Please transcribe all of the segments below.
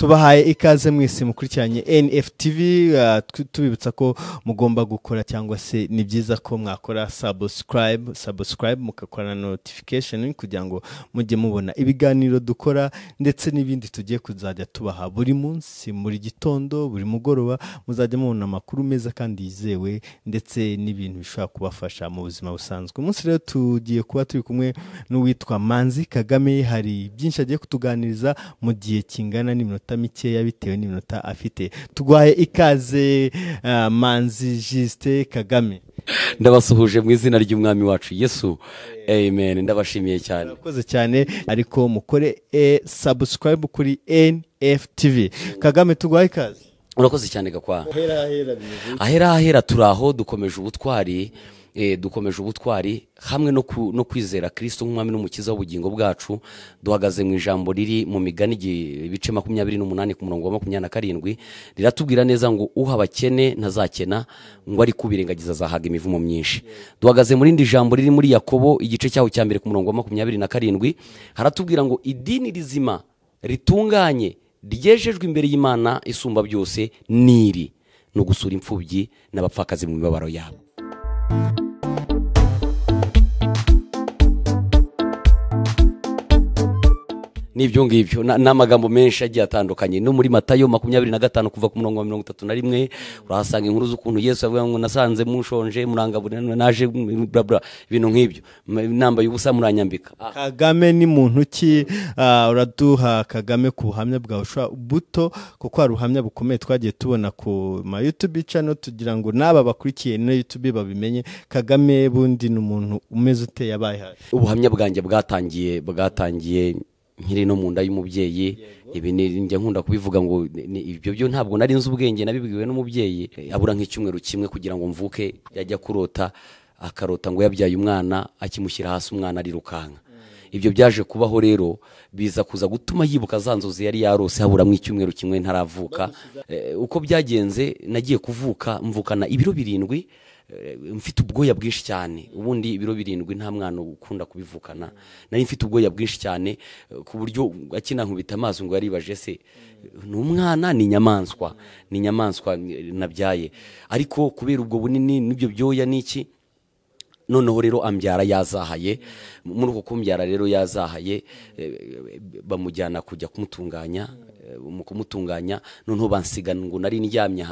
tubahaye ikaze mwese mukurikiranye NFTV tubibutsa ko mugomba gukora cyangwa se ni byiza ko mwakora subscribe mukakora notification kugira ngo mujye mubona ibiganiro dukora ndetse n'ibindi tugiye kuzajya tubaha buri munsi muri gitondo buri mugoroba muzajya mubona amakuru meza kandi yizewe ndetse n'ibintu bishobora kubafasha mu buzima busanzwe. Umunsi rero tugiye kuba turi kumwe n'uwitwa Umuhanuzi Kagame, hari byinshi agiye kutuganiriza mu gihe kingana n'iminota mikeya bitewe n'iminota afite. Tugwaye ikaze Umuhanuzi Kagame. Ndabasuhuje mu izina ry'umwami wacu Yesu. Amen. Ndabashimiye cyane. Murakoze cyane, ariko mukore subscribe kuri NFTV. Kagame tugwaye ikaze. Urakoze cyane gakwa. Ahera turaho dukomeje ubutwari hamwe no kwizera Kristo nk'umwami n'umukiza w'ubugingo bwacu. Duhagaze mu ijambo riri mu Migani ibice 28 ku murongo wa 27 riratubwira neza ngo uha abakene ntazakena, ngo ari kubirengagiza azahaga imivumo myinshi. Duhagaze muri indi jambo riri muri Yakobo igice cyaho cya mbere ku murongo wa 27 haratubwira ngo idini rizima ritunganye ryejejwe imbere y'Imana isumba byose niri no gusura imfubyi n'abapfakazi mu mibabaro yabo. Nibyo ngibyo n'amagambo menshi agiye atandukanye no muri Matayo 25 kuva ku murongo wa 31 urahasanga inkuru z'ukuntu Yesu avuga ngo nasanze mushonje murangabura naje bla ibintu nk'ibyo nambaye ubusa muranyambika. Kagame ni muntu ki? Uraduha Kagame ku buhamya bwawe buto kuko ari ubuhamya bukomeye twagiye tubona ku ma YouTube channel tugira ngo naba bakurikiye na YouTube babimenye. Kagame bundi ni umuntu umeze uteye abaye. Ubuhamya bwanjye bwatangiye nkiri no mu nda y'umubyeyi. Ibi njye nkunda kubivuga ngo ibyo byo ntabwo nari nzi ubwenge, nabibwiwe n'umubyeyi abura nk'icyumweru kimwe kugira ngo mvuke. Yajya kurota akarota ngo yabyaye umwana akimushyira hasi umwana arirukanka. Ibyo byaje kubaho rero biza kuza gutuma yibuka za nzozi yari yarose habura mu icyumweru kimwe ntaravuka. Uko byagenze nagiye kuvuka mvukana ibiro 7, mfite ubwoya bwinshi cyane. Ubundi ibiro 7 nta mwana ukunda kubivukana. Nari mfite ubwoya bwinshi cyane ku buryo akina nkubita amaso ngo yaribaje se n'umwana ni inyamaswa nabyaye. Ariko kubera ubwo bunini n'ibyo byoya niki noneho rero ambyara yazahaye. Muri uko kumbyara rero yazahaye bamujyana kujya kumutunganya noneho bansiga ngo nari ndyamye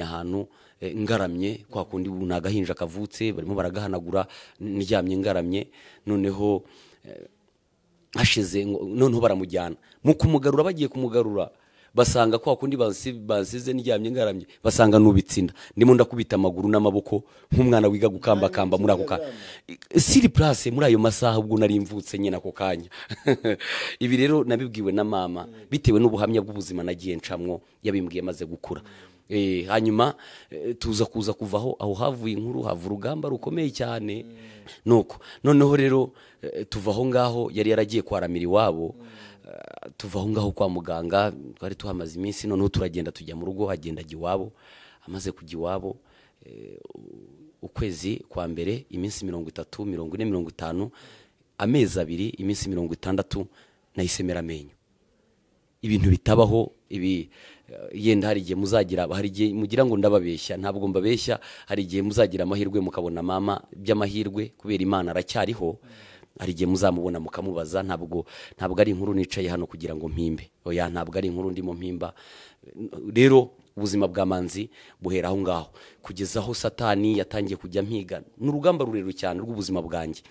ahantu ngaramye kwa kundi nagahinja kavutse barimo baragahanagura ndyamye ngaramye. Noneho hashize noneho baramujyana mu kumugarura. Bagiye kumugarura basanga kwa kundi bansize ndyamye ngaramye basanga nubitsinda ndimo ndakubita amaguru n'amaboko nk'umwana wiga gukambakamba muri ako kanya siri place muri ayo masaha ubwo nari mvutse nyine ako kanya. Ibi rero nabibwiwe na mama bitewe n'ubuhamya bw'ubuzima nagiye ncamwo yabimbwiye maze gukura. Hanyuma tuza kuvaho aho havuye inkuru hava urugamba rukomeye cyane. Nuko noneho rero tuvaho ngaho yari yaragiye kwaramira iwabo. Tuvaho ngaho kwa muganga twari tuhamaze iminsi noneho turagenda tujya mu rugo. Agenda iwabo, amaze kujya iwabo ukwezi kwa mbere iminsi 30 40 50 amezi 2 iminsi 60 nayisemera amenyo. Ibintu bitabaho ibi yenda hari igihe muzagira mugira ngo ndababeshya, ntabwo mbabeshya. Hari igihe muzagira amahirwe mukabona mama by'amahirwe kubera Imana aracyariho. Hari igihe muzamubona mukamubaza. Ntabwo ari inkuru nicaye hano kugira ngo mpimbe. Oya, ntabwo ari inkuru ndimo mpimba. Rero ubuzima bwa Manzi buhera aho ngaho kugeza aho satani yatangiye kujya mpiga. N'urugamba rurerure cyane rw'ubuzima bwanjye.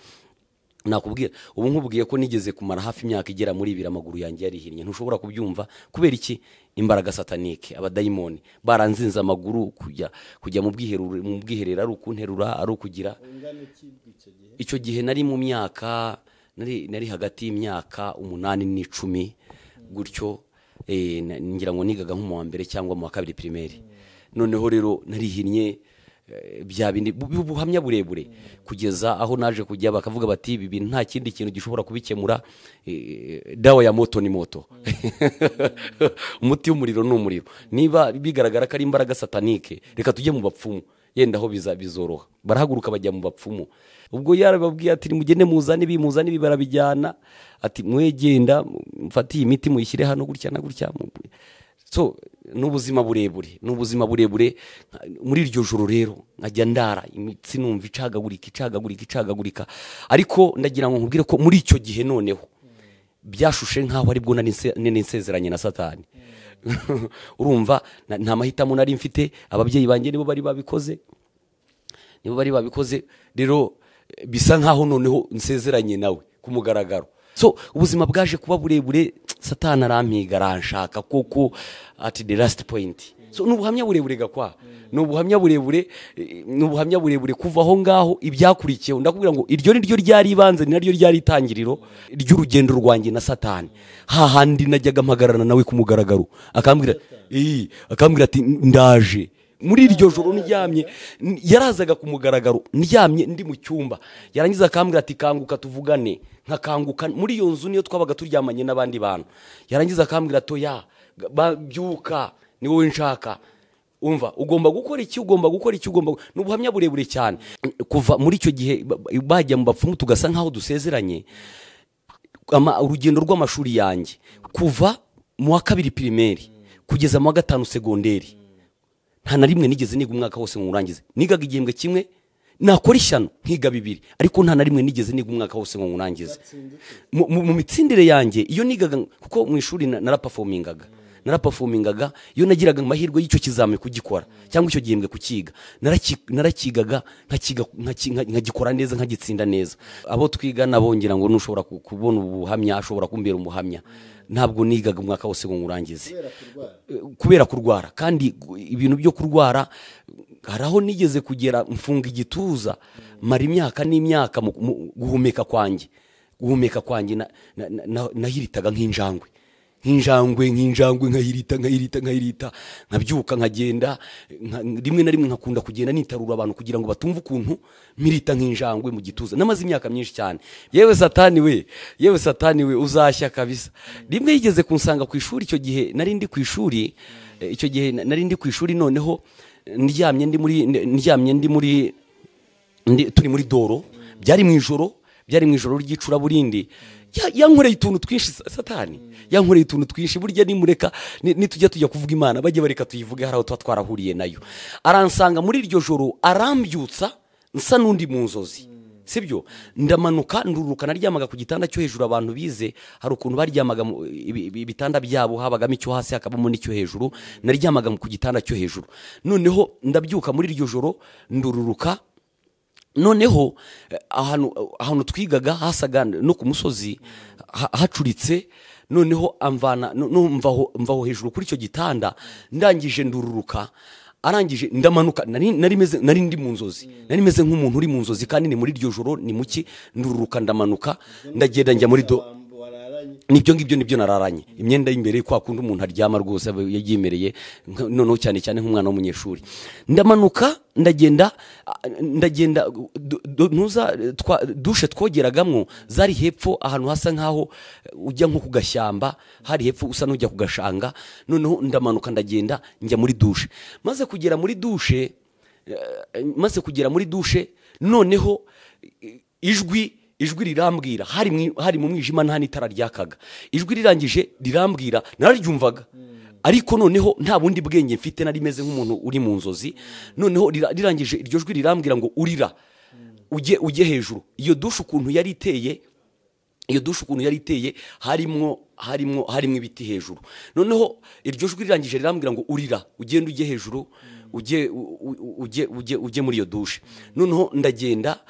Nakubwira ubu nkubwiye ko nigeze kumara hafi imyaka igera muri 2 amaguru yanjye yarihinnye. Ntushobora kubyumva kubera iki? Imbaraga satanike, abadayimoni baranzinze amaguru kujya mu bwiherero ari ukunterura ari ukugira. Icyo gihe nari mu myaka nari hagati y'imyaka 8 n'10 gutyo. Ngira ngo nigaga nko mu wa mbere cyangwa mu wa kabiri primaire. Noneho rero narihinnye bya bindi buhamya burebure kugeza aho naje kujya bakavuga bati ibi bintu nta kindi kintu gishobora kubikemura. Dawa ya moto ni moto. Umuti w'umuriro ni umuriro. Niba bigaragara ko ari imbaraga satanike reka tujye mu bapfumu. yenda aho bizoroha. Barahaguruka bajya mu bapfumu. Ubwo yarababwiye ati mugende muzane ibi barabijyana, ati mwegenda mfatiye imiti muyishyire hano gutya na gutya. So n'ubuzima burebure muri iryo joro rero nkajya ndara imitsi numva icagagurika, ariko ndagira ngo nkubwire ko muri icyo gihe noneho byashushe nkaho aribwo nari nsezeranye na Satani. Urumva nta mahitamo nari mfite, ababyeyi banjye nibo bari babikoze, rero bisa nkaho noneho nsezeranye nawe kumugararagaro. So ubuzima bwaje kuba burebure, Satani arampiga aranshaka koko at the last point. So n'ubuhamya burebure gakwa, n'ubuhamya burebure kuva aho ngaho ibyakurikiyeho. Ndakubwira ngo iryo ni ryo ryari ibanze, ni naryo ryari itangiriro ry'urugendo rwanjye na Satani. Hahandi najyaga mpagararana nawe kumugararagaro, akambwira ati ndaje. Muri iryo joro ndyamye, yarazaga kumugararagaro ndyamye ndi mu cyumba, yarangiza akambwira ati kanguka tuvugane. Nkakanguka muri iyo nzu niyo twabaga turyamanye n'abandi bantu. Yarangiza akambwira toya byuka ni wowe nshaka, umva ugomba gukora iki. N'ubuhamya burebure cyane. Kuva muri icyo gihe bajya mu bapfumu tugasa nkaho dusezeranye. Urugendo rw'amashuri yanjye kuva mu wa 2 primaire kugeza mu wa 5 segonderi, nta na rimwe nigeze niga umwaka wose ngo urangize. Nigaga igihembwe kimwe, nakora ishyano nkiga 2, ariko nta na rimwe nigeze niga umwaka wose ngo urangize. Mu mitsindire yanjye iyo nigaga, kuko mu ishuri naraperformingaga, iyo nagiraga amahirwe y'icyo kizame kugikora cyangwa icyo gihembwe kukiga, narakigaga nkagikora neza, nkagitsinda neza. Abo twiga nabongera ngo nushobora kubona ubuhamya, ashobora kumbera umuhamya. Ntabwo nigaga umwaka wose ngo urangize kubera kurwara, kandi ibintu byo kurwara haraho nigeze kugera mfunga igituza, mara imyaka n'imyaka guhumeka kwanjye nahiritaga nk'injangwe nkahirita, nkabyuka nkagenda, rimwe na rimwe nkakunda kugenda nitarura abantu kugira ngo batumve ukuntu mirita nk'injangwe mu gituza. Namaze imyaka myinshi cyane. Yewe Satani we uzashya kabisa. Rimwe yigeze kunsanga ku ishuri, icyo gihe nari ndi ku ishuri, noneho turi muri doro, byari mu ijoro ry'icuraburindi. Yankoreye utuntu twinshi Satani, yankoreye utuntu twinshi. Burya nimureka nitujya kuvuga Imana bajye bareka tuyivuge, hari aho tuba twarahuriye nayo. Aransanga muri iryo joro, arambyutsa nsa n'undi mu nzozi, sibyo? Ndamanuka ndururuka, naryamaga ku gitanda cyo hejuru. Abantu bize hari ukuntu baryamaga ibitanda byabo, habagamo icyo hasi hakabamo n'icyo hejuru. Naryamaga ku gitanda cyo hejuru. Noneho ndabyuka muri iryo joro, ndururuka. Noneho ahantu twigaga hasaga no ku musozi hacuritse. Noneho mvaho hejuru kuri icyo gitanda, ndangije ndururuka, arangije ndamanuka. Nari ndi mu nzozi, nari meze nk'umuntu uri mu nzozi, kandi ni muri iryo joro, ni muki. Ndururuka ndamanuka, ndagenda njya muri nibyo nararanye. Imyenda y'imbere kwa kundi umuntu aryama rwose yagimereye, noneho cyane nk'umwana w'umunyeshuri. Ndamanuka ndagenda dushe twogeragamo zari hepfo, ahantu hasa nkaho ujya nko ku gashyamba, hari hepfo usa n'ujya ku gashanga. Noneho ndamanuka ndagenda njya muri dushe. Maze kugera muri dushe, noneho ijwi rirambwira, hari mu mwijima, nta n'itara ryakaga. Ijwi rirangije rirambwira, nararyumvaga, ariko noneho nta bundi bwenge mfite, nari meze nk'umuntu uri mu nzozi. Noneho rirangije iryo jwi rirambwira ngo urira ujye hejuru. Iyo dushe ukuntu yari iteye, harimo ibiti hejuru. Noneho iryo jwi rirangije rirambwira ngo urira ugende ujye hejuru, ujye muri iyo dushe. Noneho ndagenda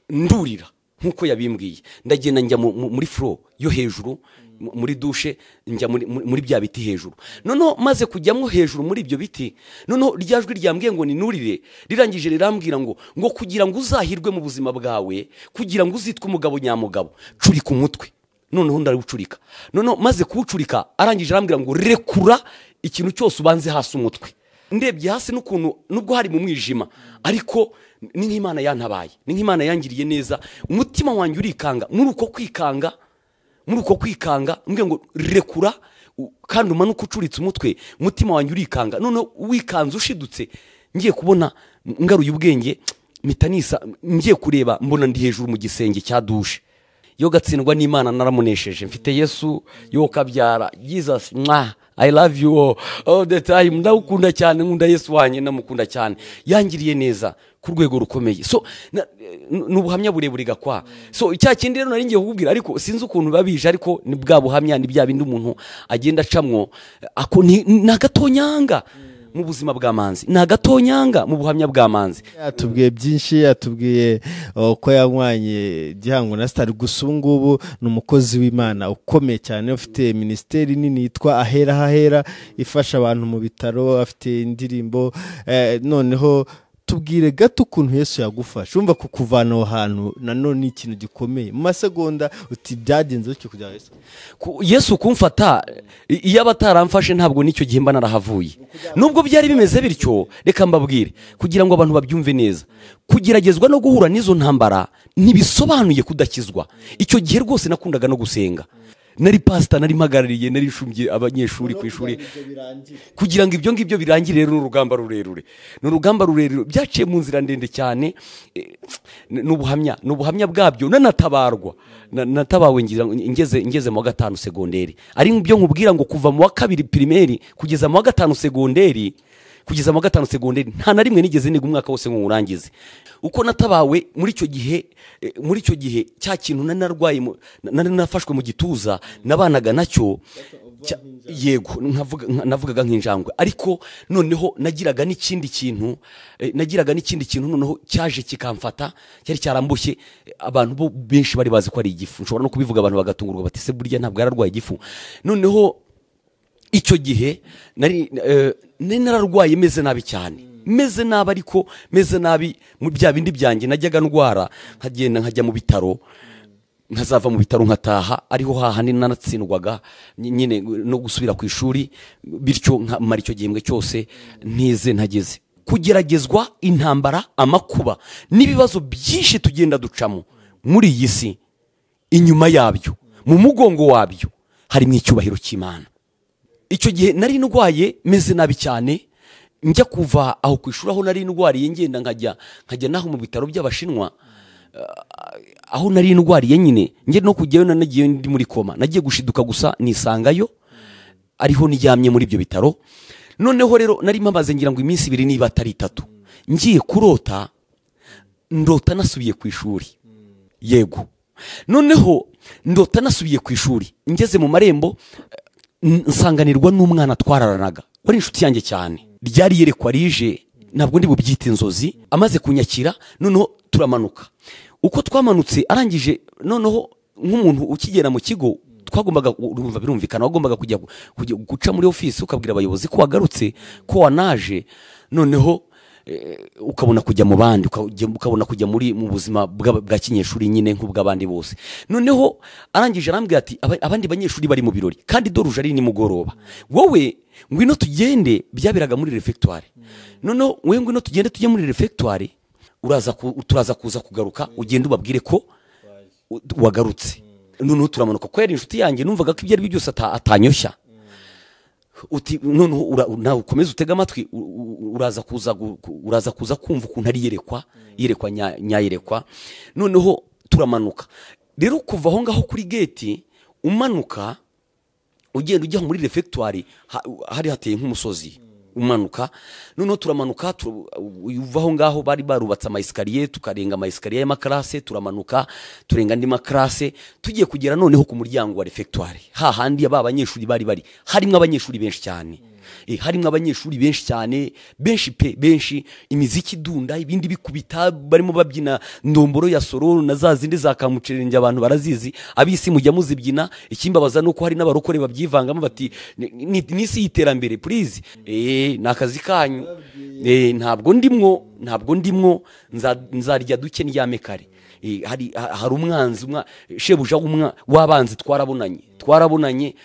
ndurira nkuko yabimbwiye, ndagenda njya muri floor yo hejuru muri dushe, njya muri bya biti hejuru. Noneho maze kujyamo hejuru muri ibyo biti, noneho ryajwi ryambwiye ngo ninurire, rirangije rirambwira ngo kugira ngo uzahirwe mu buzima bwawe, kugira ngo uzitwe umugabo nyamugabo, curika umutwe. Noneho ndarucurika. Noneho maze kuwucurika, arangije arambwira ngo rekura ikintu cyose ubanze hasi umutwe. Ndebye hasi n'ukuntu, nubwo hari mu mwijima, ariko ni nk'Imana yantabaye, ni nk'Imana yangiriye neza. Umutima wanjye urikanga, muri uko kwikanga mbwe ngo rekura, kandi umanuka ucuritse umutwe. Umutima wanjye urikanga, noneho wikanze ushidutse, ngiye kubona ngaruye ubwenge mitanisa ngiye kureba mbona ndi hejuru mu gisenge cya dushe yo gatsindwa n'Imana naramunesheje mfite Yesu yo kabyara Jesus I love you all the time ndakunda cyane nkunda Yesu wanye namukunda cyane yangiriye neza ku rwego rukomeye so n'ubuhamya burebure gakwa so icya kindi rero nari ngiye kukubwira ariko sinzi ukuntu babije ariko ni bwa buhamya ni bya bindi umuntu agenda acamwo ako na gatonyanga mu buzima bw'amanzi na gatonyanga mu buhamya bw'amanzi yatubwiye byinshi yatubwiye ko yanywanye gihango na star gusungubu n'umukozi w'Imana ukomeye cyane ufite ministeri nini yitwa ahera hahera ifasha abantu mu bitaro afite indirimbo noneho tubwire gato ukuntu Yesu yagufasha umva kukuvana aho hantu nanone ikintu gikomeye mu masegonda uti byagenze cyo kujya Yesu kumfata iyo abataramfashe ntabwo nicyo gihe mba narahavuye nubwo byari bimeze bityo reka mbabwire kugira ngo abantu babyumve neza kugeragezwa no guhura n'izo ntambara ntibisobanuye kudakizwa icyo gihe rwose nakundaga no gusenga nari pastor nari mpagarariye nari shumbye abanyeshuri ku ishuri kugira ngo ibyo ngibyo birangire rero n'urugamba rurerure byaciye mu nzira ndende cyane n'ubuhamya bwabyo natabarwa natabawe ngeze mu wa 5 segonderi ari byo nkubwira ngo kuva mu wa 2 primaire kugeza mu wa 5 segonderi nta na rimwe nigeze niga umwaka wose ngo urangize uko natabawe muri icyo gihe cya kintu nari nafashwe mu gituza nabanaga nacyo yego navugaga nk'injangwe ariko noneho nagiraga n'ikindi kintu noneho cyaje kikamfata cyari cyarambushye abantu benshi bari bazi ko ari igifu nshobora no kubivuga abantu bagatungurwa bati se burya ntabwo yararwaye igifu noneho icyo gihe nari nararwaye meze nabi cyane meze nabi ariko meze nabi mu bya bindi byanjye najyaga ndwara nkagenda nkajya mu bitaro nkazava mu bitaro nkataha ariho hahandi nanatsindwaga nyine no gusubira ku ishuri bityo nkamara icyo gihembwe cyose ntize ntageze kugeragezwa intambara amakuba n'ibibazo byinshi tugenda ducamo muri iyi si inyuma yabyo mu mugongo wabyo harimo icyubahiro cy'Imana icyo gihe nari ndwaye meze nabi cyane njya kuva aho ku ishuri aho nari ndwariye ngenda nkajya naho mu bitaro by'Abashinwa aho nari ndwariye nyine nge no kujyayo nanagiye ndi muri koma nagiye gushiduka gusa nisangayo ariho nijyamye muri ibyo bitaro noneho rero nari mpamaze ngira ngo iminsi 2 niba atari 3 ngiye kurota ndota nasubiye ku ishuri yego noneho ndota nasubiye ku ishuri ngeze mu marembo nsanganirwa n'umwana twararanaga wari inshuti yanjye cyane ryari yerekwa rije ntabwo ndi bubyita inzozi amaze kunyakira noneho turamanuka uko twamanutse arangije noneho nk'umuntu ukigera mu kigo twagombaga urumva birumvikana wagombaga kujya guca muri office ukabwira abayobozi ko wagarutse ko wanaje noneho ukabona kujya mu bandi ukabona kujya mu buzima bwa kinyeshuri nyine nk'ubw'abandi bose noneho arangije arambwira ati abandi banyeshuri bari mu birori kandi doruje ari nimugoroba wowe ngwino tugende byabiraga muri refectoire noneho we ngwino tugende tujye muri refectoire turaza kuza kugaruka ugende ubabwire ko wagarutse noneho turamanuka ko yari inshuti yanjye numvaga ko ibyo ari byo byose atanyoshya uti noneho nawe ukomeze utega amatwi uraza kuza kumva ukuntu ari yerekwa nyayerekwa noneho turamanuka rero kuva aho ngaho kuri gate umanuka ugenda ujya muri refectoire hari hateye nk'umusozi umanuka noneho turamanuka uvaho ngaho bari barubatse ama escalier tukarenga ama escalier y'amaklase turamanuka turenga andi maklase tugiye kugera noneho ku muryango wa refectoire hahandi abanyeshuri bari harimo abanyeshuri benshi cyane harimo abanyeshuri benshi cyane benshi imiziki dunda ibindi bikubita barimo babyina ndomboro ya soro na za zindi za kamucerenge abantu barazizi abisi mujya muzibyina ikimbabaza nuko hari n'abarokore babyivangamo bati nisi yiterambere please nakazi kanyu ntabwo ndimwo nzarya duke ndyame kare hari umwanzi shebuja w'abanzi twarabonanye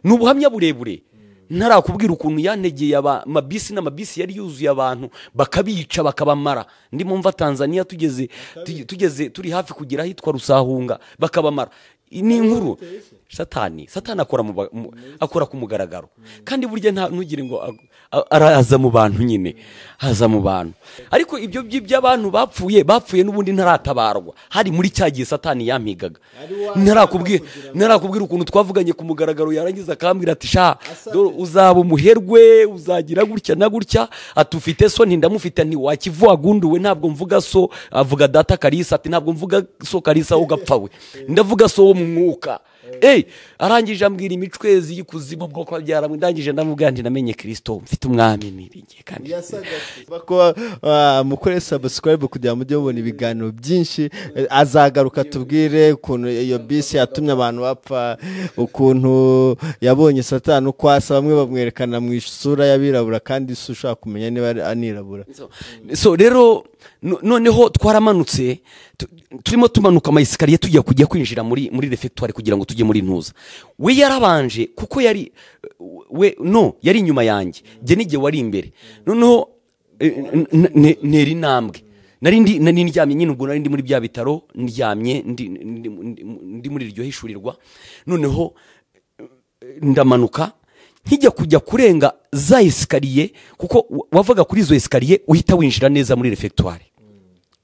n'ubuhamya burebure ntarakubwira ukuntu yantegeye amabisi n'amabisi yari yuzuye abantu bakabica bakabamara ndimo mva Tanzania tugeze turi hafi kugera hitwa Rusahunga bakabamara ni inkuru satani akora ku mugaragaro kandi burya ntugire ngo araza mu bantu nyine haza mu bantu ariko ibyo by'abantu bapfuye n'ubundi ntaratabarwa hari muri cyagiye satani yampigaga narakubwira ukuntu twavuganye ku mugaragaro yarangiza akambwira ati sha uzaba umuherwe uzagira gutya na gutya atufite so ndamufite nti wakivuga gunduwe ntabwo mvuga so avuga data Kalisa ati ntabwo mvuga so Kalisa ugapfawe ndavuga so wo mu mwuka arangije ambwira imicwezi y'ikuzimu bwo kwa byaramwe ndangije ndamubwira nti namenye Kristo mfite umwami nibingiye kandi bako mukore subscribe kugira mujye mubona ibiganiro byinshi azagaruka tubwire ukuntu iyo bisi yatumye abantu bapfa ukuntu yabonye satani uko asa bamwe bamwerekana mu isura y'abirabura kandi ushaka kumenya niba anirabura so rero noneho twaramanutse turimo tumanuka amayisikariye kujya kwinjira muri refectoire kugira ngo tujye muri ntuza we yarabanje kuko yari inyuma yanjye je nige wari imbere noneho neri nambwe nari ndyamye nyine ubwo nari ndi muri bya bitaro ndyamye ndi muri iryo hishurirwa noneho ndamanuka nkijya kujya kurenga za esikariye kuko wavaga kuri izo esikariye uhita winjira neza muri refectoire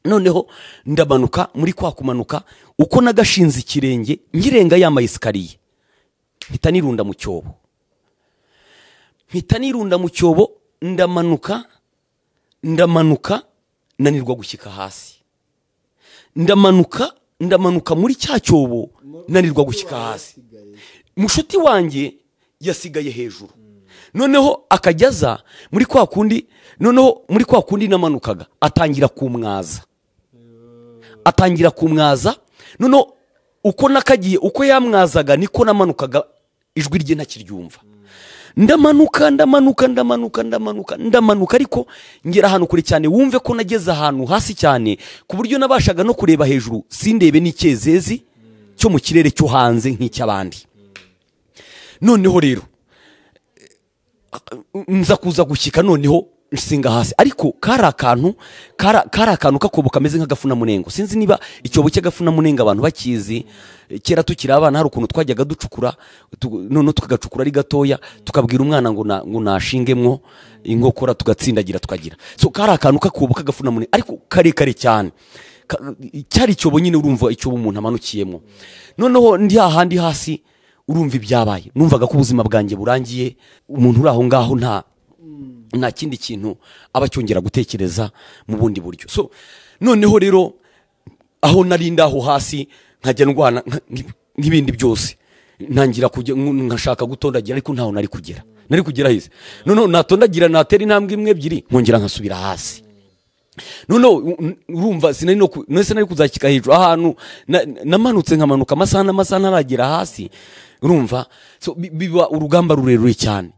noneho ndamanuka muri kwa kumanuka uko nagashinze ikirenge ngirenga ya mayisikariye mpita nirunda mu cyobo ndamanuka nanirwa gushyika hasi ndamanuka muri cya cyobo nanirwa gushyika hasi mushuti wanjye yasigaye hejuru noneho akajyaza muri kwa kundi namanukaga atangira kumwaza noneho uko nakagiye uko yamwazaga niko namanukaga ijwi rye ntakiryumva ndamanuka ariko ngera ahantu kure cyane wumve ko nageze ahantu hasi cyane ku buryo nabashaga no kureba hejuru sindebe n'icyezezi cyo mu kirere cyo hanze nk'icy'abandi noneho rero nza kuza gushyika noneho nsinga hasi ariko kari akantu kakobo kameze nk'agafuna munengo sinzi niba icyobo cy'agafuna munengo abantu bakizi kera tukiri abana hari ukuntu twajyaga ducukura none tukagacukura ari gatoya tukabwira umwana ngo nashingemwo inkokora tugatsindagira tukagira so kari akantu kakobo k'agafuna munengo ariko karekare cyane cyari icyobo nyine urumva icyobo umuntu amanukiyemo noneho ndi ahandi hasi urumva ibyabaye numvaga ko ubuzima bwanjye burangiye umuntu uri aho ngaho nta kindi kintu aba cyongera gutekereza mu bundi buryo so noneho rero aho narinda aho hasi nkajya ndwana nk'ibindi byose ntangira nkashaka gutondagira ariko ntaho nari kugera hise noneho natondagira natera intambwe imwe ebyiri nkongera nkasubira hasi noneho urumva sinari kuzashyika hejuru ahantu namanutse nkamanuka amasaha ntaragera hasi urumva so biba urugamba rurerure cyane.